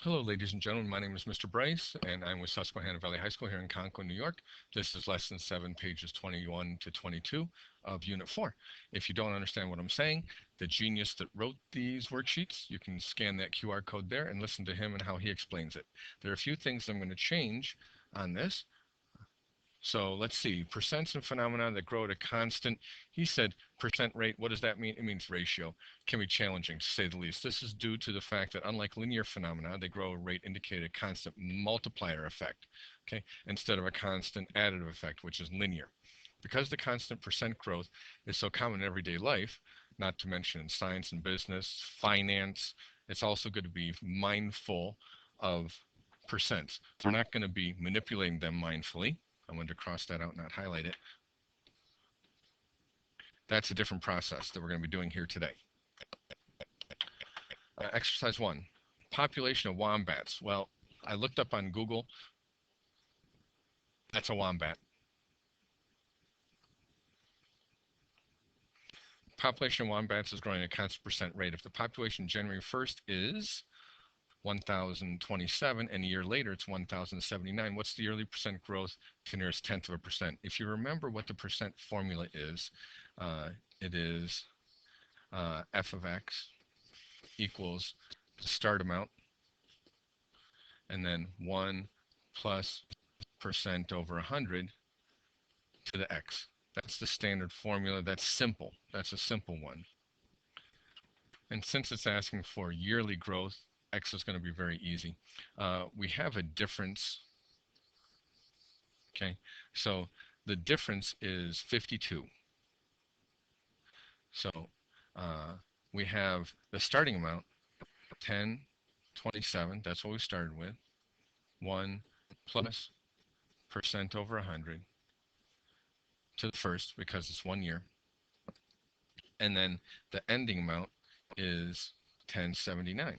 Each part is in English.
Hello, ladies and gentlemen. My name is Mr. Bryce, and I'm with Susquehanna Valley High School here in Concord, New York. This is lesson 7, pages 21 to 22 of Unit 4. If you don't understand what I'm saying, the genius that wrote these worksheets, you can scan that QR code there and listen to him and how he explains it. There are a few things I'm going to change on this. So let's see, percents and phenomena that grow at a constant. He said percent rate. What does that mean? It means ratio. Can be challenging to say the least. This is due to the fact that unlike linear phenomena, they grow at a rate indicated a constant multiplier effect, okay, instead of a constant additive effect, which is linear. Because the constant percent growth is so common in everyday life, not to mention in science and business, finance, it's also good to be mindful of percents. We're not going to be manipulating them mindfully. I wanted to cross that out, not highlight it. That's a different process that we're going to be doing here today. Exercise 1, population of wombats. Well, I looked up on Google. That's a wombat. Population of wombats is growing at a constant percent rate. If the population January 1st is 1,027 and a year later it's 1,079, what's the yearly percent growth to the nearest tenth of a percent? If you remember what the percent formula is, it is f of x equals the start amount and then 1 plus percent over 100 to the x. That's the standard formula. That's simple. That's a simple one. And since it's asking for yearly growth, x is going to be very easy. We have a difference. Okay, so the difference is 52. So we have the starting amount, 1027. That's what we started with. 1 plus percent over 100 to the first because it's 1 year. And then the ending amount is 1079.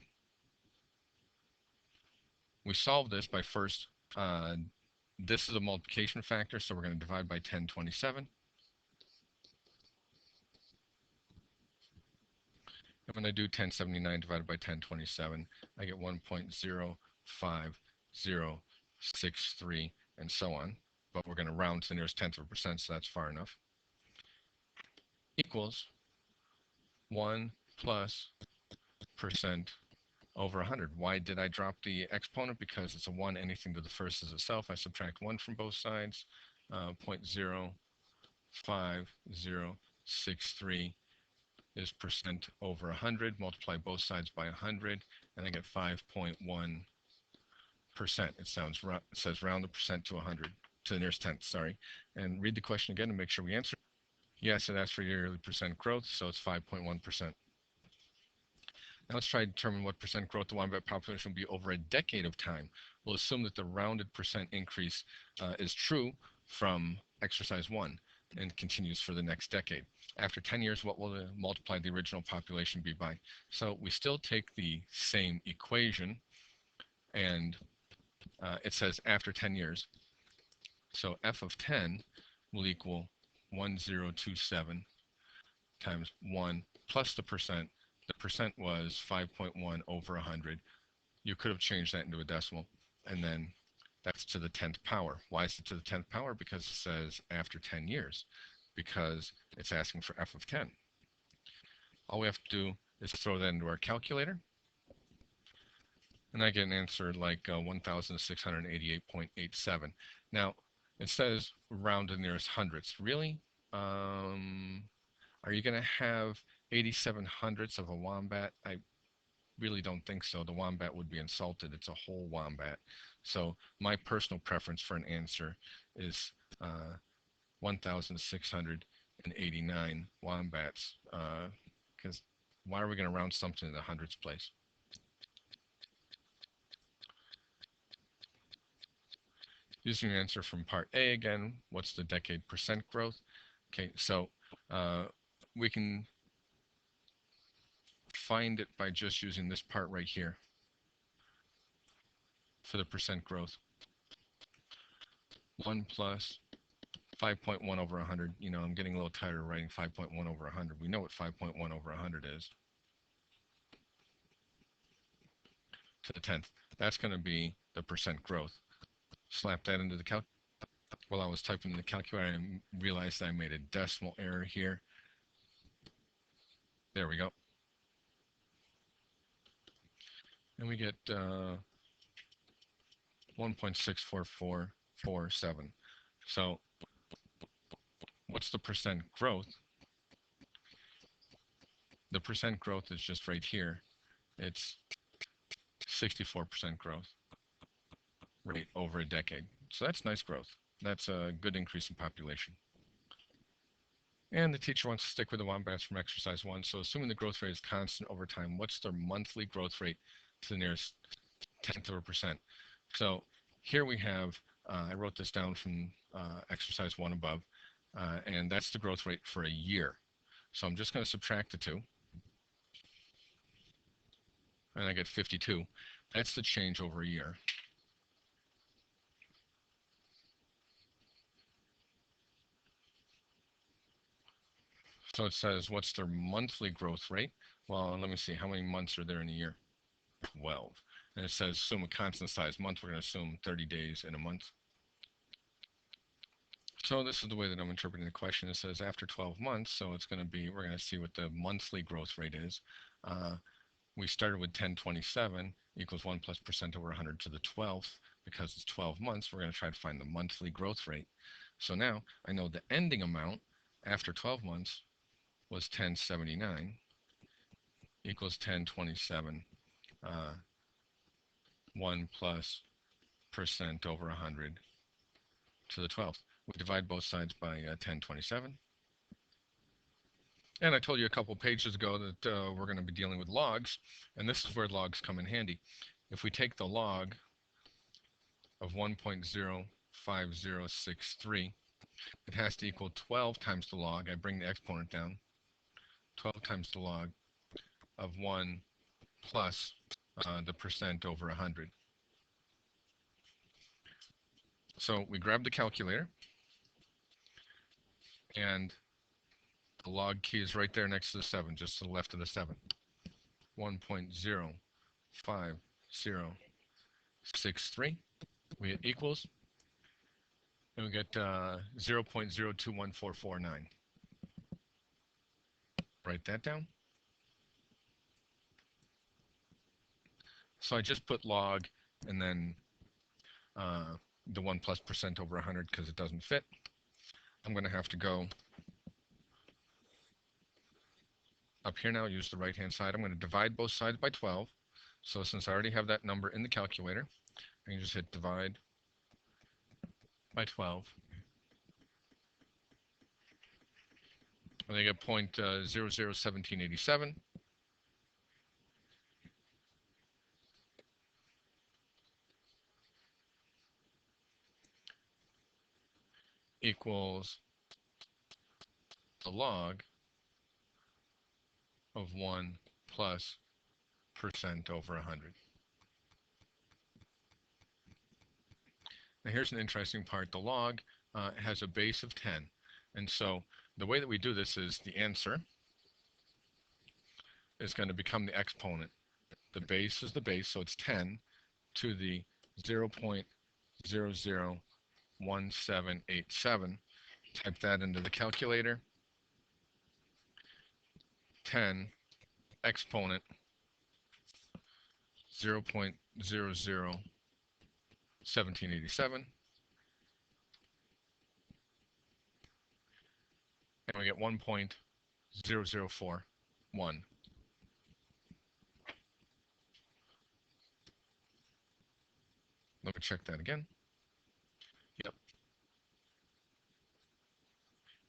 We solve this by first, this is a multiplication factor, so we're going to divide by 1027. And when I do 1079 divided by 1027, I get 1.05063 and so on. But we're going to round to the nearest tenth of a percent, so that's far enough. Equals 1 plus percent over 100. Why did I drop the exponent? Because it's a 1, anything to the first is itself. I subtract 1 from both sides. 0.05063 is percent over 100. Multiply both sides by 100, and I get 5.1%. It says round the percent to 100, to the nearest tenth, sorry. And read the question again to make sure we answer. Yes, it asks for yearly percent growth, so it's 5.1%. Now let's try to determine what percent growth the wombat population will be over a decade of time. We'll assume that the rounded percent increase is true from exercise 1 and continues for the next decade. After 10 years, what will multiply the original population be by? So we still take the same equation, and it says after 10 years. So f of 10 will equal 1027 times 1 plus the percent. The percent was 5.1 over 100. You could have changed that into a decimal, and then that's to the 10th power. Why is it to the 10th power? Because it says after 10 years, because it's asking for f of 10. All we have to do is throw that into our calculator, and I get an answer like 1,688.87. Now, it says round to the nearest hundredths. Really? Are you going to have 87 hundredths of a wombat? I really don't think so. The wombat would be insulted. It's a whole wombat. So my personal preference for an answer is 1,689 wombats, because why are we going to round something to the hundredths place? Using your answer from part A again, what's the decade percent growth? Okay, so we can find it by just using this part right here for the percent growth. 1 plus 5.1 over 100. You know, I'm getting a little tired of writing 5.1 over 100. We know what 5.1 over 100 is. To the 10th. That's going to be the percent growth. Slap that into the calc. While I was typing in the calculator, I realized I made a decimal error here. There we go. And we get 1.64447. So what's the percent growth? The percent growth is just right here. It's 64% growth rate over a decade. So that's nice growth. That's a good increase in population. And the teacher wants to stick with the wombats from exercise 1. So assuming the growth rate is constant over time, what's their monthly growth rate to the nearest tenth of a percent? So here we have, I wrote this down from exercise 1 above, and that's the growth rate for a year. So I'm just going to subtract the 2, and I get 52. That's the change over a year. So it says, what's their monthly growth rate? Well, let me see, how many months are there in a year? 12. And it says, assume a constant size month. We're going to assume 30 days in a month. So this is the way that I'm interpreting the question. It says after 12 months, so it's going to be, we're going to see what the monthly growth rate is. We started with 1027 equals 1 plus percent over 100 to the 12th. Because it's 12 months, we're going to try to find the monthly growth rate. So now I know the ending amount after 12 months was 1079 equals 1027, 1 plus percent over 100 to the 12th. We divide both sides by 1027. And I told you a couple pages ago that we're going to be dealing with logs, and this is where logs come in handy. If we take the log of 1.05063, it has to equal 12 times the log. I bring the exponent down. 12 times the log of 1 plus the percent over 100. So we grab the calculator, and the log key is right there next to the 7, just to the left of the 7. 1.05063. We get equals, and we get 0.021449. Write that down. So I just put log and then the 1 plus percent over 100 because it doesn't fit. I'm going to have to go up here now, use the right hand side. I'm going to divide both sides by 12. So since I already have that number in the calculator, I can just hit divide by 12. And I get 0.001787. Equals the log of 1 plus percent over 100. Now here's an interesting part. The log has a base of 10. And so the way that we do this is the answer is going to become the exponent. The base is the base, so it's 10 to the 0.001787. Type that into the calculator. 10 exponent 0.001787. And we get 1.0041. Let me check that again. Yep.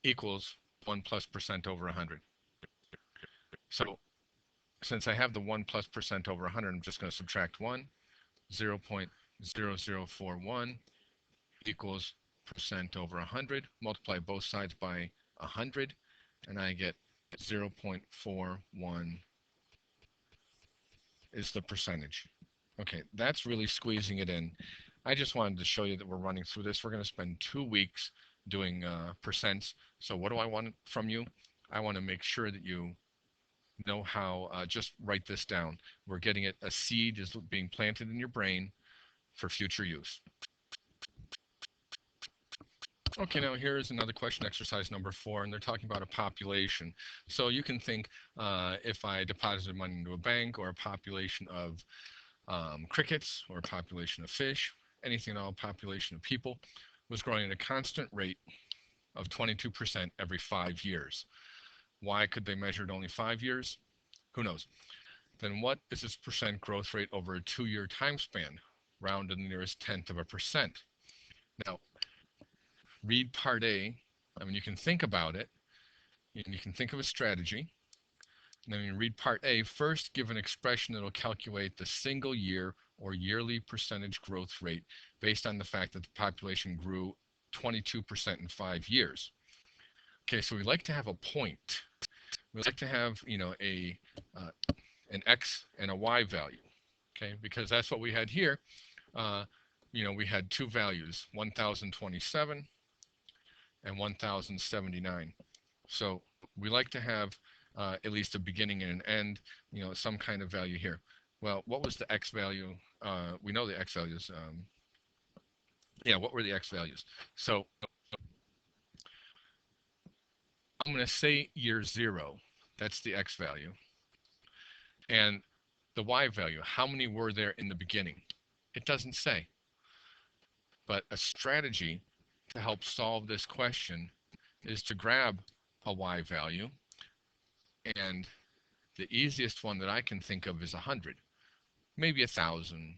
Equals 1 plus percent over 100. So since I have the 1 plus percent over 100, I'm just going to subtract 1. 0.0041 equals percent over 100. Multiply both sides by 100, and I get 0.41 is the percentage. Okay, that's really squeezing it in. I just wanted to show you that we're running through this. We're going to spend 2 weeks doing percents. So what do I want from you? I want to make sure that you know how, just write this down. We're getting it, a seed is being planted in your brain for future use. Okay, now here's another question, exercise number 4, and they're talking about a population. So you can think, if I deposited money into a bank, or a population of crickets, or a population of fish, anything at all, population of people, was growing at a constant rate of 22% every 5 years. Why could they measure it only 5 years? Who knows? Then what is its percent growth rate over a 2-year time span? Round to the nearest tenth of a percent. Now, read part A. I mean, you can think about it, and you can think of a strategy. And then you read part A. First, give an expression that will calculate the single year or yearly percentage growth rate based on the fact that the population grew 22% in 5 years. Okay, so we like to have a point. We like to have, uh, an x and a y value. Okay, because that's what we had here. Uh, we had two values, 1027 and 1079. So we like to have, at least a beginning and an end, some kind of value here. Well, what was the x value? We know the x values. Yeah, what were the x values? So I'm going to say year 0. That's the x value. And the y value, how many were there in the beginning? It doesn't say. But a strategy to help solve this question is to grab a y value, and the easiest one that I can think of is 100, maybe 1,000,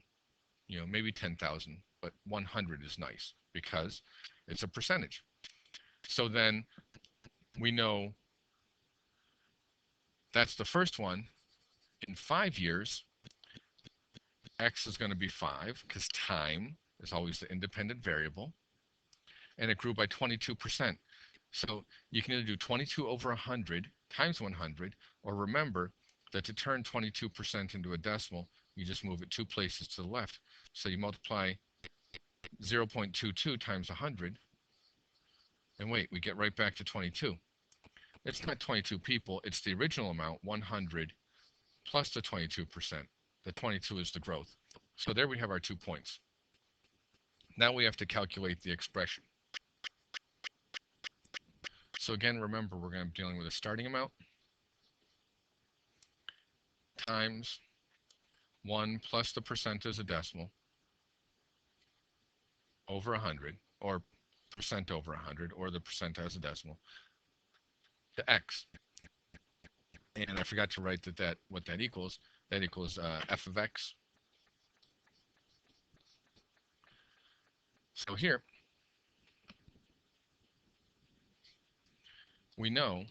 maybe 10,000, but 100 is nice because it's a percentage. So then we know that's the first one. In 5 years, x is going to be 5 because time is always the independent variable, and it grew by 22%. So you can either do 22 over 100 times 100, or remember that to turn 22% into a decimal, you just move it 2 places to the left. So you multiply 0.22 times 100, and wait, we get right back to 22. It's not 22 people, it's the original amount, 100, plus the 22%. The 22 is the growth. So there we have our 2 points. Now we have to calculate the expression. So again, remember, we're going to be dealing with a starting amount times 1 plus the percent as a decimal over 100, or percent over 100, or the percent as a decimal, to x. And I forgot to write what that equals. That equals f of x. So here, we know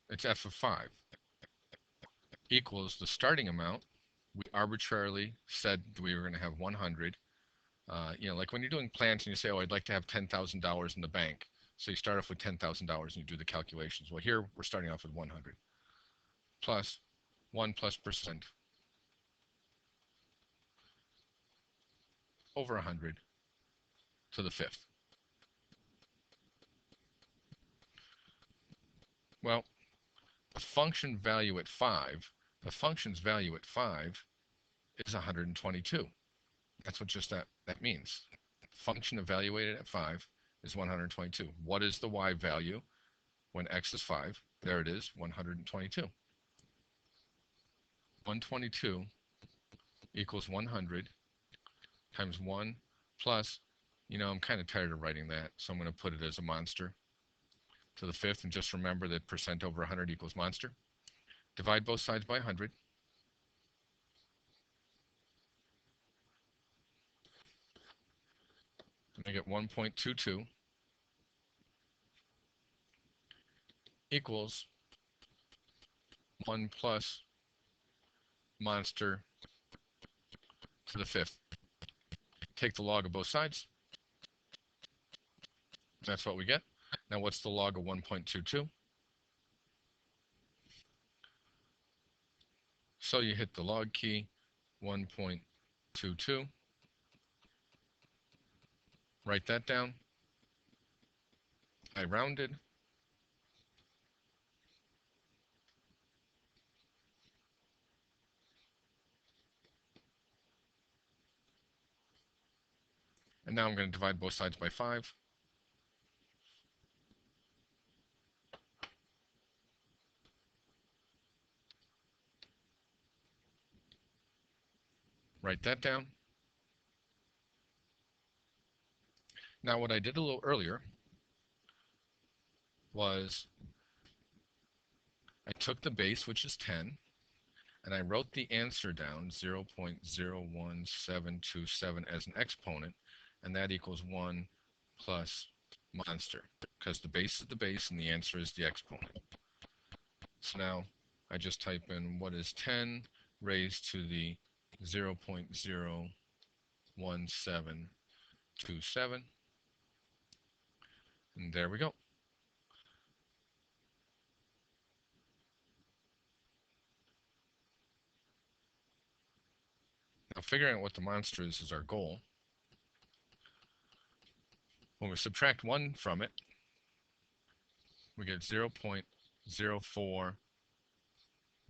it's f of 5 equals the starting amount. We arbitrarily said we were going to have 100. Like when you're doing plans and you say, oh, I'd like to have $10,000 in the bank. So you start off with $10,000 and you do the calculations. Well, here we're starting off with 100 plus 1 plus percent over 100 to the 5th. Well, the function value at 5, the function's value at 5 is 122. That's what just that means. Function evaluated at 5 is 122. What is the y value when x is 5? There it is, 122. 122 equals 100 times 1 plus, I'm kind of tired of writing that, so I'm going to put it as a monster to the 5th, and just remember that percent over 100 equals monster. Divide both sides by 100. And I get 1.22 equals 1 plus monster to the 5th. Take the log of both sides. That's what we get. Now what's the log of 1.22? So you hit the log key, 1.22. Write that down. I rounded. And now I'm going to divide both sides by 5. Write that down. Now what I did a little earlier was I took the base, which is 10, and I wrote the answer down, 0.01727 as an exponent, and that equals 1 plus monster, because the base is the base and the answer is the exponent. So now I just type in what is 10 raised to the 0.01727, and there we go. Now figuring out what the monster is our goal. When we subtract 1 from it, we get 0.041,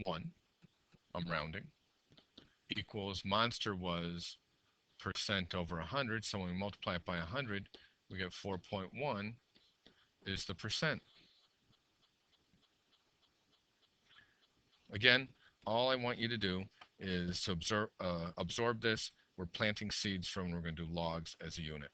I'm rounding, equals monster was percent over 100, so when we multiply it by 100, we get 4.1 is the percent. Again, all I want you to do is to absorb this. We're planting seeds from, we're going to do logs as a unit.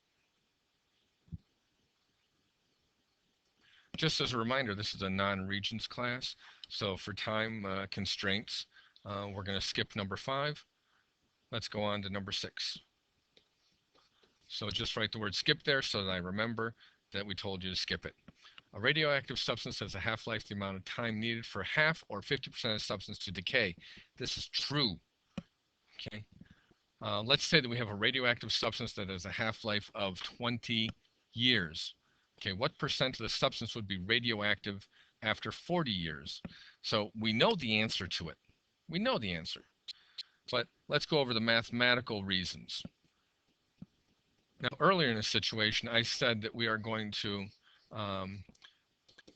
Just as a reminder, this is a non-regents class, so for time constraints, we're going to skip number 5. Let's go on to number 6. So just write the word skip there so that I remember that we told you to skip it. A radioactive substance has a half-life the amount of time needed for half or 50% of the substance to decay. This is true. Okay. Let's say that we have a radioactive substance that has a half-life of 20 years. Okay, what percent of the substance would be radioactive after 40 years? So we know the answer to it. We know the answer. But let's go over the mathematical reasons. Now, earlier in this situation, I said that we are going to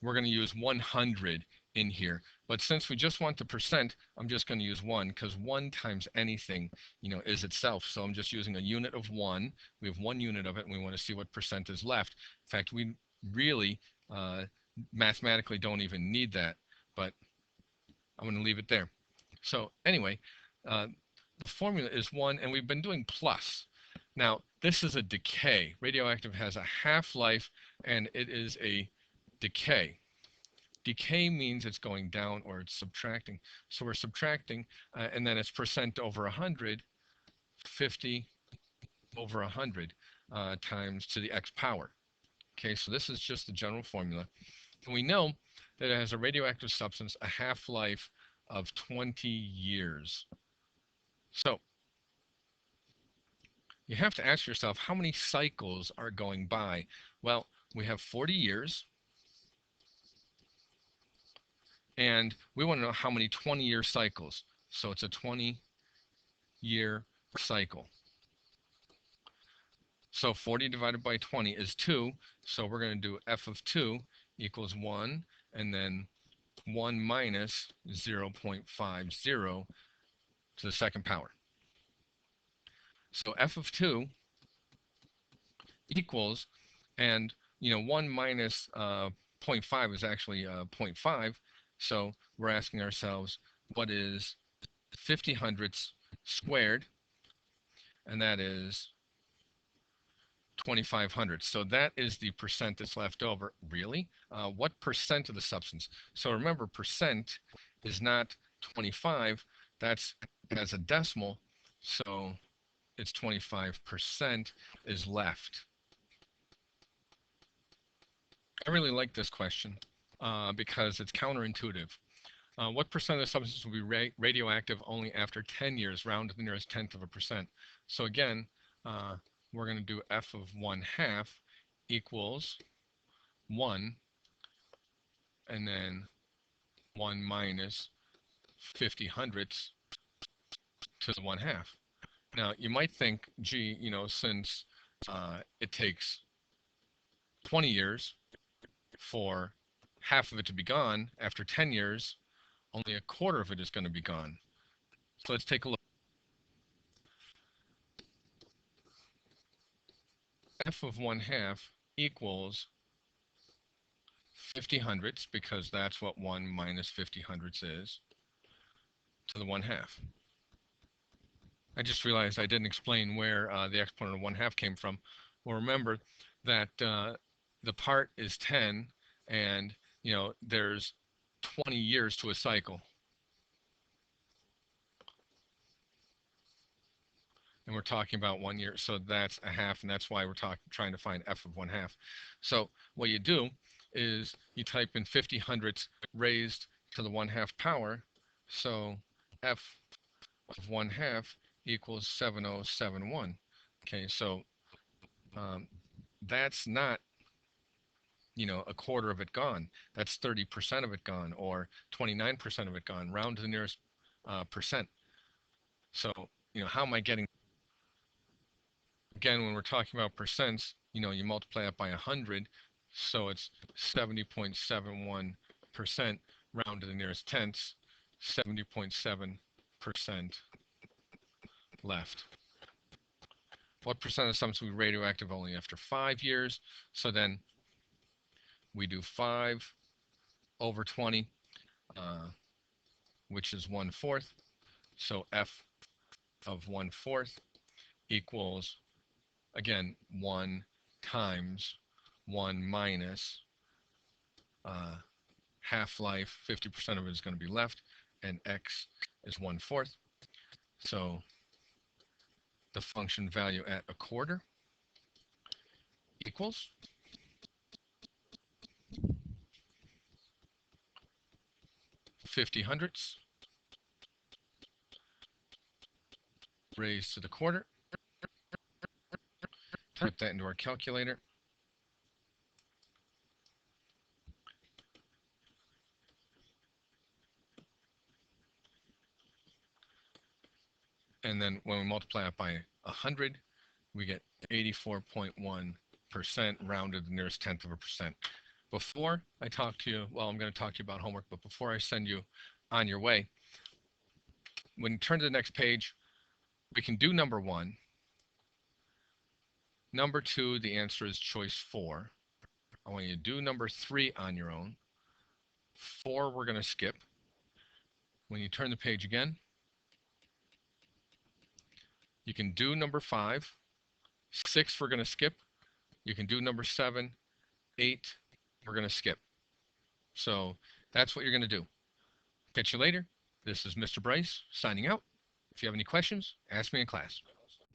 use 100 in here. But since we just want the percent, I'm just going to use 1 because 1 times anything, is itself. So I'm just using a unit of 1. We have 1 unit of it, and we want to see what percent is left. In fact, we really mathematically don't even need that, but I'm going to leave it there. So anyway, the formula is 1, and we've been doing plus. Now, this is a decay. Radioactive has a half-life, and it is a decay. Decay means it's going down or it's subtracting. So we're subtracting, and then it's percent over 100, 50 over 100 times to the x power. Okay, so this is just the general formula. And we know that it has a radioactive substance, a half-life of 20 years. So you have to ask yourself, how many cycles are going by? Well, we have 40 years, and we want to know how many 20-year cycles. So it's a 20-year cycle. So 40 divided by 20 is 2. So we're going to do f of 2 equals 1, and then 1 minus 0.50 to the second power. So f of 2 equals, and 1 minus 0.5 is actually 0.5. So we're asking ourselves, what is 50 hundredths squared? And that is 2,500. So that is the percent that's left over. Really? What percent of the substance? So remember, percent is not 25. That's as a decimal. So it's 25% is left. I really like this question because it's counterintuitive. What percent of the substance will be radioactive only after 10 years, round to the nearest tenth of a percent? So again, we're going to do f of 1/2 equals 1, and then 1 minus 50 hundredths to the 1/2. Now, you might think, gee, since it takes 20 years for half of it to be gone, after 10 years, only a quarter of it is going to be gone. So let's take a look. f of 1/2 equals 50 hundredths, because that's what 1 minus 50 hundredths is, to the 1/2. I just realized I didn't explain where the exponent of 1/2 came from. Well, remember that the part is 10, and there's 20 years to a cycle, and we're talking about 1 year, so that's a half, and that's why we're trying to find f of 1/2. So what you do is you type in 50 hundredths raised to the 1/2 power, so f of 1/2 equals 7071. Okay, so um, that's not a quarter of it gone. That's 30% of it gone, or 29% of it gone. Round to the nearest percent. So how am I getting? Again, when we're talking about percents, you multiply it by 100, so it's 70.71%, round to the nearest tenths, 70.7% left. What percent of substance will be radioactive only after 5 years? So then we do 5 over 20, which is 1/4. So f of 1/4 equals, again, 1 times 1 minus half-life, 50% of it is going to be left, and x is 1/4. So the function value at a quarter equals 50 hundredths raised to the quarter. Type that into our calculator. And then when we multiply it by 100, we get 84.1%, rounded to the nearest tenth of a percent. Before I talk to you, well, I'm going to talk to you about homework, but before I send you on your way, when you turn to the next page, we can do number 1. Number 2, the answer is choice 4. I want you to do number 3 on your own. 4, we're going to skip. When you turn the page again, you can do number 5. 6, we're going to skip. You can do number 7. 8, we're going to skip. So that's what you're going to do. Catch you later. This is Mr. Bryce signing out. If you have any questions, ask me in class.